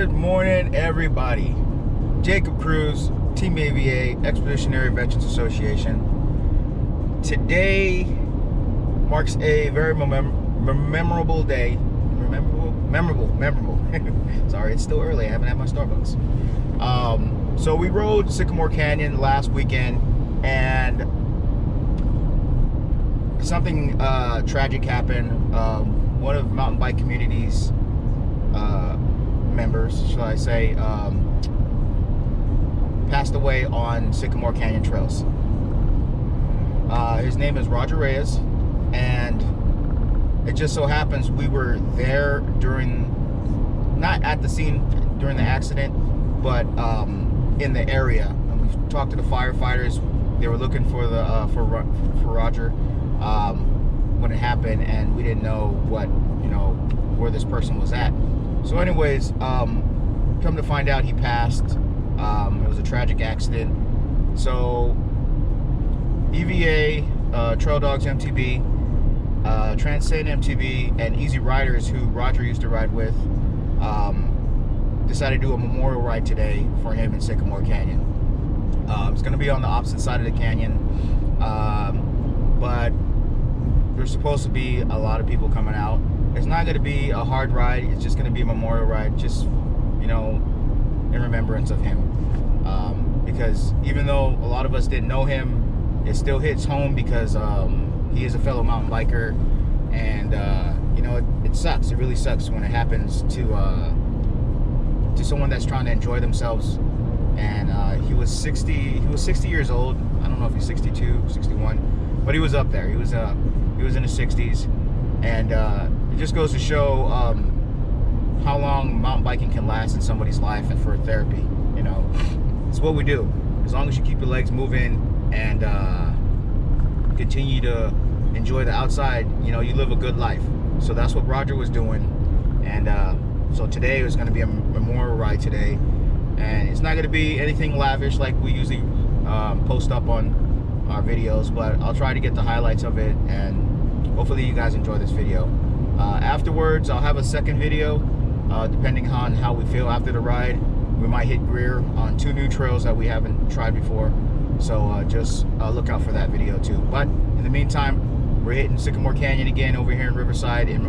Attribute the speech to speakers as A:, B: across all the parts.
A: Good morning, everybody. Jacob Cruz, Team EVA, Expeditionary Veterans Association. Today marks a very memorable day. Memorable. Sorry, it's still early. I haven't had my Starbucks. So we rode Sycamore Canyon last weekend, and something tragic happened. One of mountain bike community's members, shall I say, passed away on Sycamore Canyon trails. His name is Reyes, and it just so happens we were there not at the scene during the accident, but in the area. And we talked to the firefighters. They were looking for the for Roger when it happened, and we didn't know where this person was at. So anyways, come to find out, he passed. It was a tragic accident. So EVA, Trail Dogs MTB, Transcend MTB, and Easy Riders, who Roger used to ride with, decided to do a memorial ride today for him in Sycamore Canyon. It's going to be on the opposite side of the canyon, but there's supposed to be a lot of people coming out. It's not going to be a hard ride. It's just going to be a memorial ride, just in remembrance of him. Because even though a lot of us didn't know him, it still hits home because he is a fellow mountain biker, and it sucks. It really sucks when it happens to someone that's trying to enjoy themselves. And he was 60 years old. I don't know if he's 62, 61, but he was up there. He was in his 60s, and it just goes to show how long mountain biking can last in somebody's life, and for therapy. It's what we do. As long as you keep your legs moving and continue to enjoy the outside, you live a good life. So that's what Roger was doing. And so today was going to be a memorial ride today, and it's not going to be anything lavish like we usually post up on our videos, but I'll try to get the highlights of it, and hopefully you guys enjoy this video. Afterwards, I'll have a second video, depending on how we feel after the ride. We might hit Greer on 2 new trails that we haven't tried before, so just look out for that video too. But in the meantime, we're hitting Sycamore Canyon again over here in Riverside in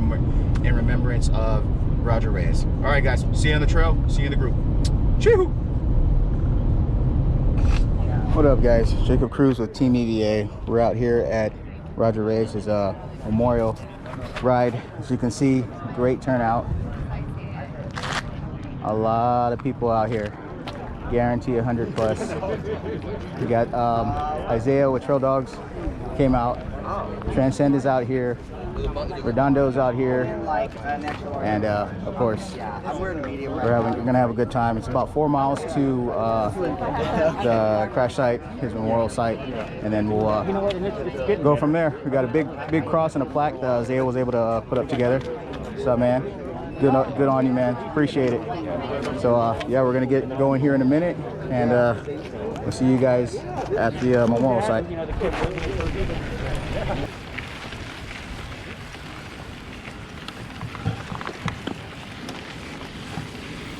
A: remembrance of Roger Reyes. All right, guys, see you on the trail. See you in the group. Choo! What up, guys? Jacob Cruz with Team EVA. We're out here at Roger Reyes' memorial ride. As you can see, great turnout. A lot of people out here. Guarantee 100 plus. We got Isaiah with Trail Dogs came out. Transcend is out here. Redondo's out here, and of course we're gonna have a good time. It's about 4 miles to the crash site, his memorial site, and then we'll go from there. We got a big cross and a plaque that Isaiah was able to put up together. What's up, man? Good on you, man. Appreciate it. So yeah, we're gonna get going here in a minute, and we'll see you guys at the memorial site.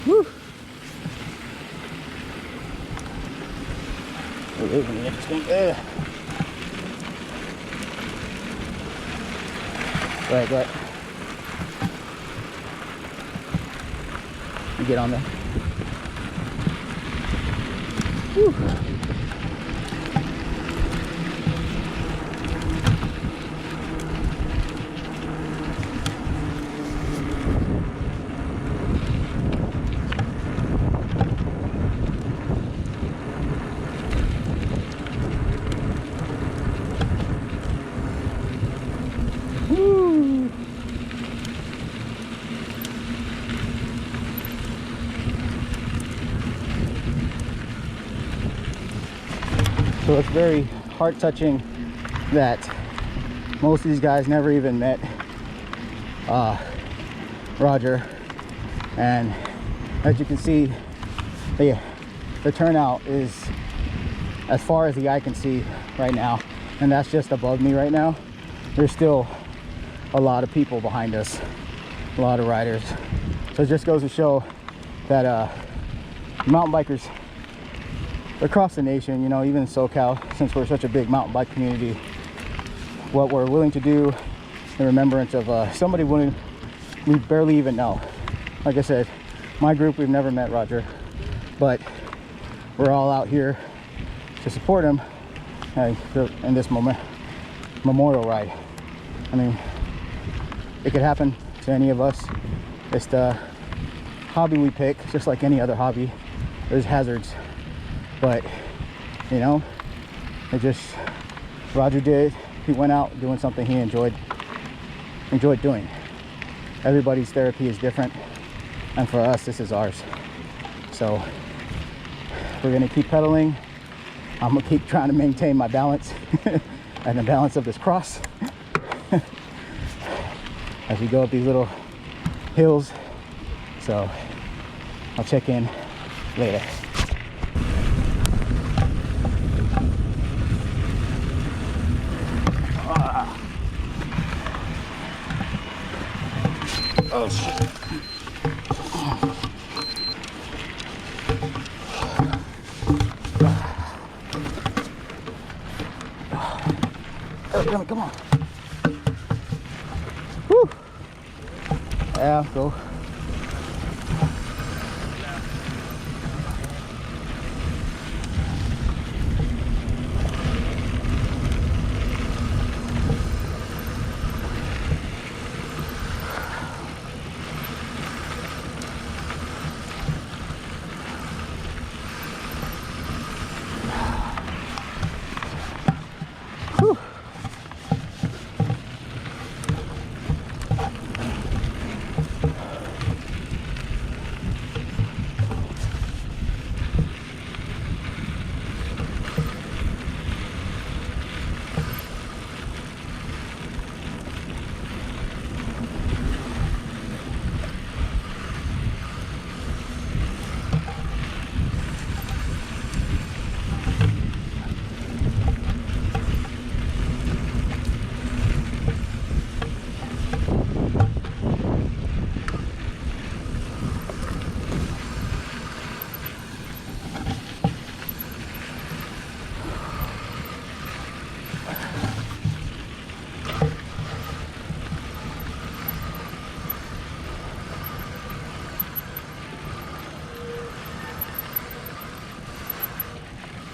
A: Woo! Go ahead. You get on there. Woo! So it's very heart-touching that most of these guys never even met Roger, and as you can see, the turnout is as far as the eye can see right now, and that's just above me right now. There's still a lot of people behind us, a lot of riders. So it just goes to show
B: that mountain bikers across the nation, you know, even in SoCal, since we're such a big mountain bike community, what we're willing to do in remembrance of somebody we barely even know. Like I said, my group, we've never met Roger, but we're all out here to support him in this memorial ride. I mean, it could happen to any of us. It's the hobby we pick, just like any other hobby. There's hazards, but you know, Roger he went out doing something he enjoyed doing. Everybody's therapy is different, and for us, this is ours. So we're gonna keep pedaling. I'm gonna keep trying to maintain my balance and the balance of this cross as we go up these little hills. So I'll check in later. Oh shit. Oh, come on. Whew. Yeah, go.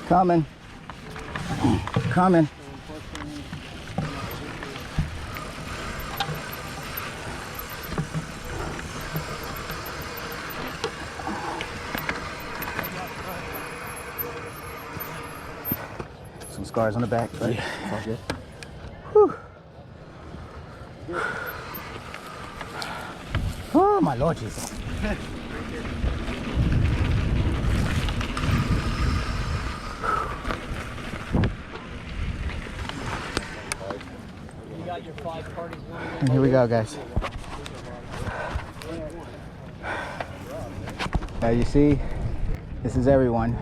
B: Coming. Some scars on the back, but yeah, it's all good. Whew. Oh my Lord Jesus. And here we go, guys. As you see, this is everyone.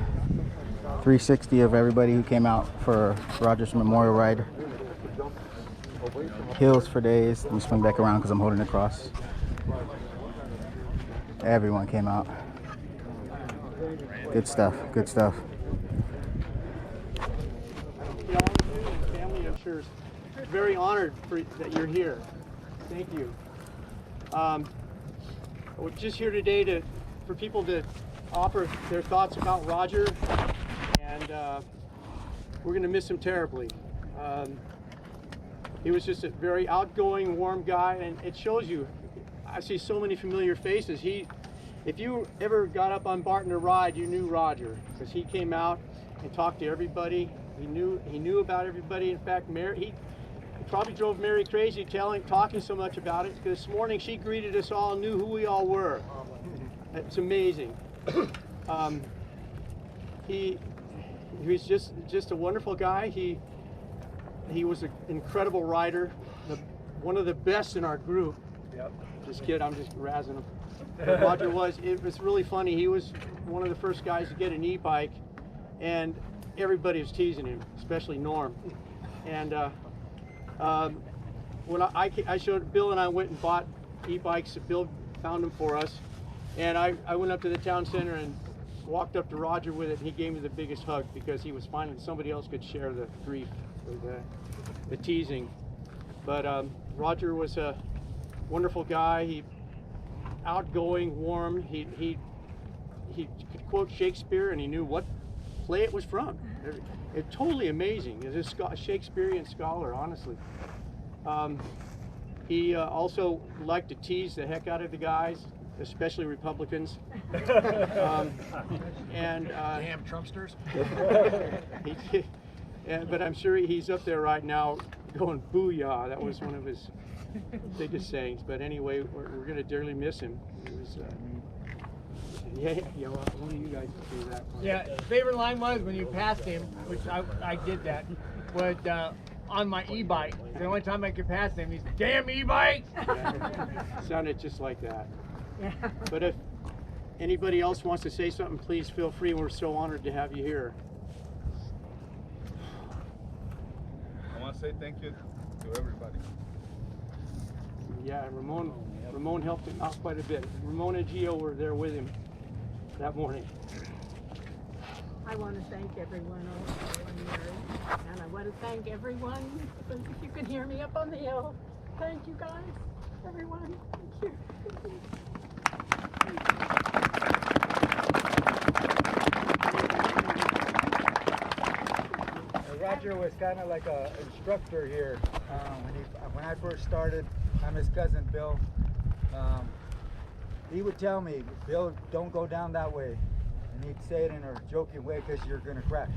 B: 360 of everybody who came out for Roger's memorial ride. Hills for days. Let me swing back around because I'm holding the cross. Everyone came out. Good stuff, good stuff.
C: Family, I'm sure, is very honored that you're here. Thank you. We're just here today for people to offer their thoughts about Roger, and we're going to miss him terribly. He was just a very outgoing, warm guy, and it shows you. I see so many familiar faces. If you ever got up on Barton to ride, you knew Roger, because he came out and talked to everybody. He knew about everybody. In fact, he probably drove Mary crazy talking so much about it, because this morning she greeted us all, knew who we all were. It's amazing. He was just a wonderful guy. He was an incredible rider, one of the best in our group. Yep. Just kidding, I'm just razzing him. But Roger it was really funny. He was one of the first guys to get an e-bike, and everybody was teasing him, especially Norm. And when I showed Bill and I went and bought e-bikes, Bill found them for us, And I went up to the town center and walked up to Roger with it, and he gave me the biggest hug because he was finding somebody else could share the grief or the teasing. But Roger was a wonderful guy. He outgoing, warm. He could quote Shakespeare, and he knew what play it was from. It's totally amazing. He's a Shakespearean scholar, honestly. He also liked to tease the heck out of the guys, especially Republicans.
D: Damn Trumpsters.
C: But I'm sure he's up there right now going booyah. That was one of his biggest sayings. But anyway, we're going to dearly miss him. It was, yeah, well, one of you guys can do that.
D: Yeah, favorite line was when you passed him, which I did that, was on my e-bike. The only time I could pass him, he's damn e-bike!
C: Yeah, sounded just like that. But if anybody else wants to say something, please feel free. We're so honored to have you here.
E: I want to say thank you to everybody.
C: Yeah, Ramon helped him out quite a bit. Ramon and Gio were there with him that morning.
F: I want to thank everyone also in there, and I want to thank everyone. If you can hear me up on the hill, thank you guys, everyone. Thank you.
G: Roger was kind of like an instructor here. When I first started, I'm his cousin Bill. He would tell me, Bill, don't go down that way. And he'd say it in a joking way because you're going to crash.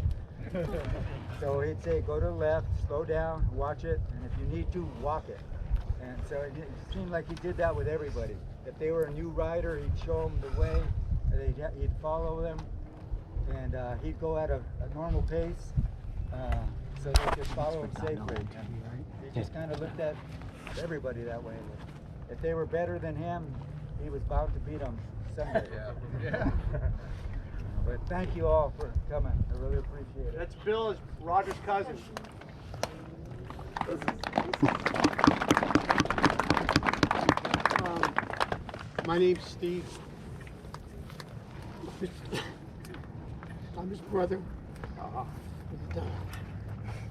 G: So he'd say, go to the left, slow down, watch it, and if you need to, walk it. And so it seemed like he did that with everybody. If they were a new rider, he'd show them the way, he'd follow them, and he'd go at a normal pace so they could follow him safely. He just kind of looked at everybody that way. If they were better than him, he was bound to beat them someday.
E: Yeah.
G: But thank you all for coming. I really appreciate it.
C: That's Bill, is Roger's cousin.
H: My name's Steve. I'm his brother. And,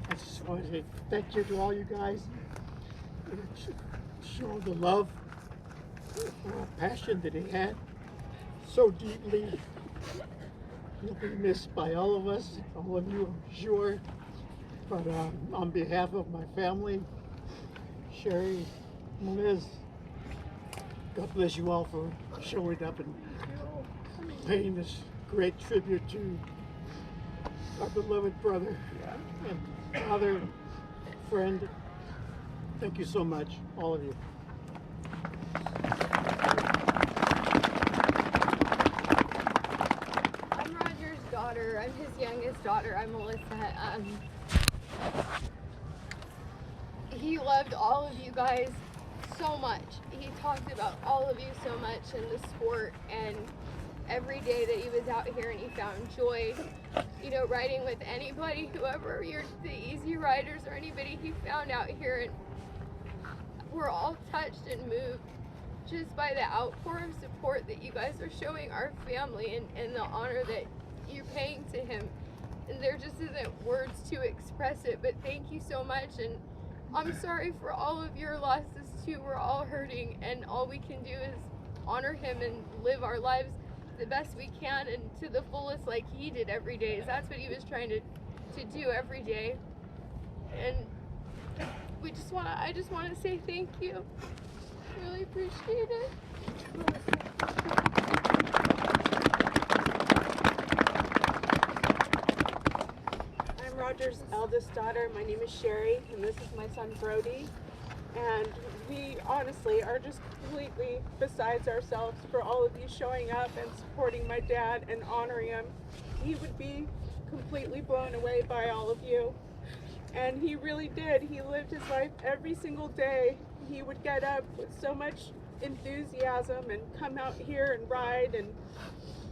H: I just want to say thank you to all you guys. Show the love, passion that he had so deeply. He'll be missed by all of us, all of you, I'm sure. But on behalf of my family, Sherry, Liz, God bless you all for showing up and paying this great tribute to our beloved brother and father, friend. Thank you so much, all of you.
I: I'm Roger's daughter. I'm his youngest daughter. I'm Melissa. He loved all of you guys so much. He talked about all of you so much in the sport, and every day that he was out here, and he found joy, you know, riding with anybody, whoever you're, the easy riders or anybody he found out here, and we're all touched and moved just by the outpour of support that you guys are showing our family, and the honor that you're paying to him. And there just isn't words to express it, but thank you so much. And I'm sorry for all of your losses too. We're all hurting, and all we can do is honor him and live our lives the best we can and to the fullest, like he did every day. That's what he was trying to do every day. And I just want to say thank you. Really appreciate it.
J: I'm Roger's eldest daughter. My name is Sherry, and this is my son Brody. And we honestly are just completely besides ourselves for all of you showing up and supporting my dad and honoring him. He would be completely blown away by all of you. And he really did. He lived his life every single day. He would get up with so much enthusiasm and come out here and ride and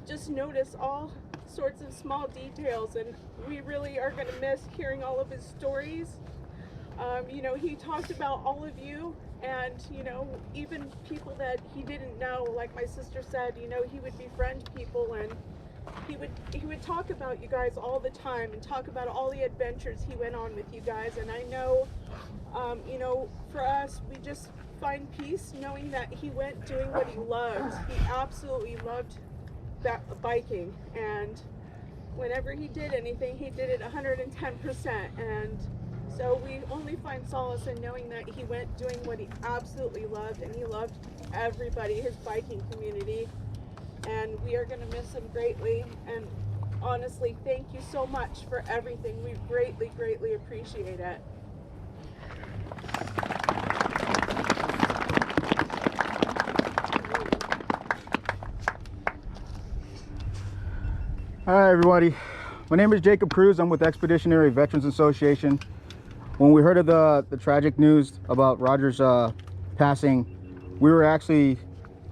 J: just notice all sorts of small details. And we really are going to miss hearing all of his stories. You know, he talked about all of you And, you know, even people that he didn't know, like my sister said, you know, he would befriend people, and he would talk about you guys all the time and talk about all the adventures he went on with you guys. And I know, you know, for us, we just find peace knowing that he went doing what he loved. He absolutely loved biking, and whenever he did anything, he did it 110%. And so we only find solace in knowing that he went doing what he absolutely loved, and he loved everybody, his biking community. And we are going to miss him greatly. And honestly, thank you so much for everything. We greatly, greatly appreciate it.
B: Hi everybody, my name is Jacob Cruz. I'm with Expeditionary Veterans Association. When we heard of the tragic news about Roger's passing, we were actually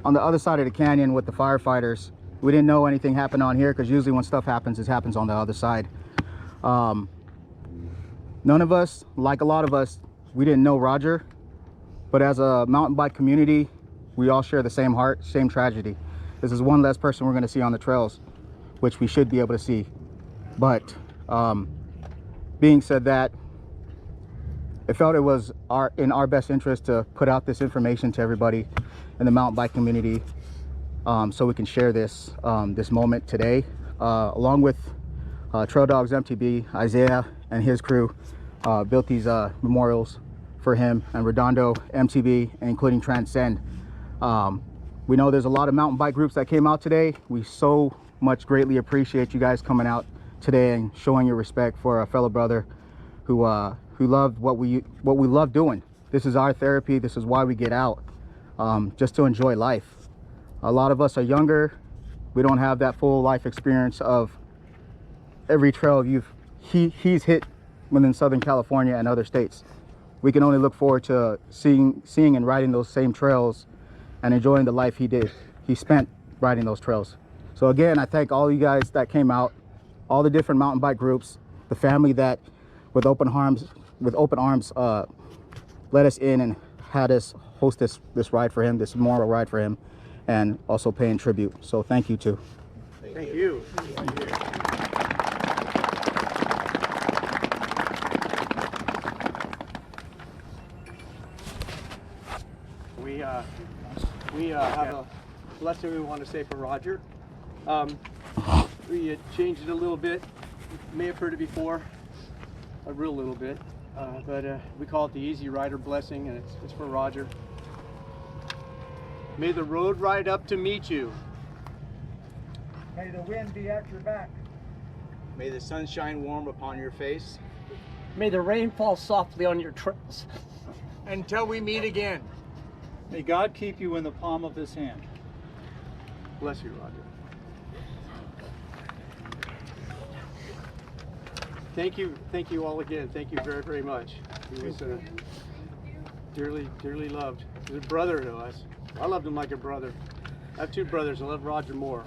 B: on the other side of the canyon with the firefighters. We didn't know anything happened on here because usually when stuff happens, it happens on the other side. None of us, like a lot of us, we didn't know Roger, but as a mountain bike community, we all share the same heart, same tragedy. This is one less person we're going to see on the trails, which we should be able to see. But being said that, I felt it was in our best interest to put out this information to everybody in the mountain bike community, so we can share this this moment today, along with Trail Dogs MTB. Isaiah and his crew built these memorials for him, and Redondo MTB, including Transcend. We know there's a lot of mountain bike groups that came out today. We so much greatly appreciate you guys coming out today and showing your respect for a fellow brother who loved what we love doing. This is our therapy. This is why we get out, just to enjoy life. A lot of us are younger. We don't have that full life experience of every trail he's hit within Southern California and other states. We can only look forward to seeing and riding those same trails and enjoying the life he spent riding those trails. So again, I thank all you guys that came out, all the different mountain bike groups, the family that with open arms let us in and had us host this ride for him, this memorial ride for him, and also paying tribute. So thank you too.
C: Thank you. We have a blessing we want to say for Roger. We changed it a little bit. You may have heard it before, a real little bit, but we call it the Easy Rider blessing, and it's for Roger. May the road ride up to meet you.
G: May the wind be at your back.
A: May the sun shine warm upon your face.
H: May the rain fall softly on your trails.
D: Until we meet again.
K: May God keep you in the palm of his hand.
C: Bless you, Roger. Thank you all again. Thank you very, very much. He was dearly loved. He was a brother to us. I loved him like a brother. I have two brothers. I love Roger more.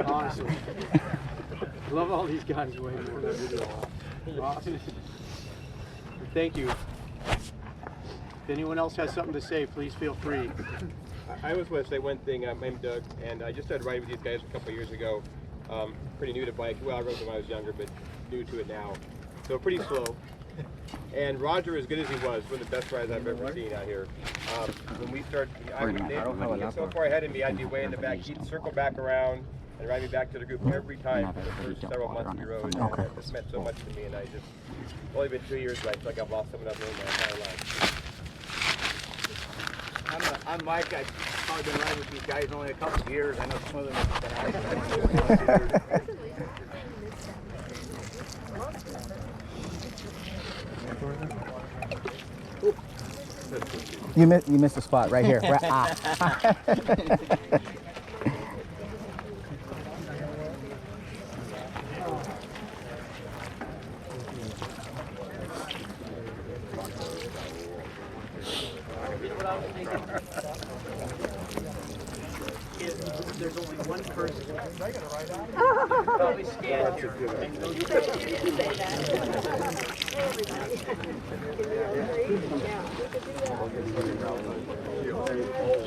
C: Honestly. I love all these guys way more. Thank you. If anyone else has something to say, please feel free.
L: I just want to say one thing. My name's Doug, and I just started riding with these guys a couple of years ago. Pretty new to bike. Well, I rode them when I was younger, but new to it now. So pretty slow. And Roger, as good as he was, one of the best rides I've ever seen out here. When we started, I would get so far ahead of me, I'd be way in the back. He'd circle back around and ride me back to the group every time for the first several months we rode.
B: Okay.
L: This meant so much to me, and I just, it's only been 2 years, but I feel like I've lost someone I've known my entire life.
A: I'm Mike. I've probably been riding with these guys only a couple of years. I know some of them have been
B: You missed a spot right here.
C: if there's only one person probably stand here and go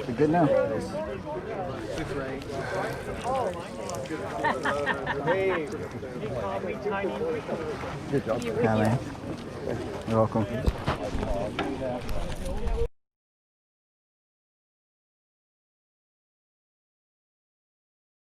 B: We're good now. Good job. Yeah, man. You're welcome.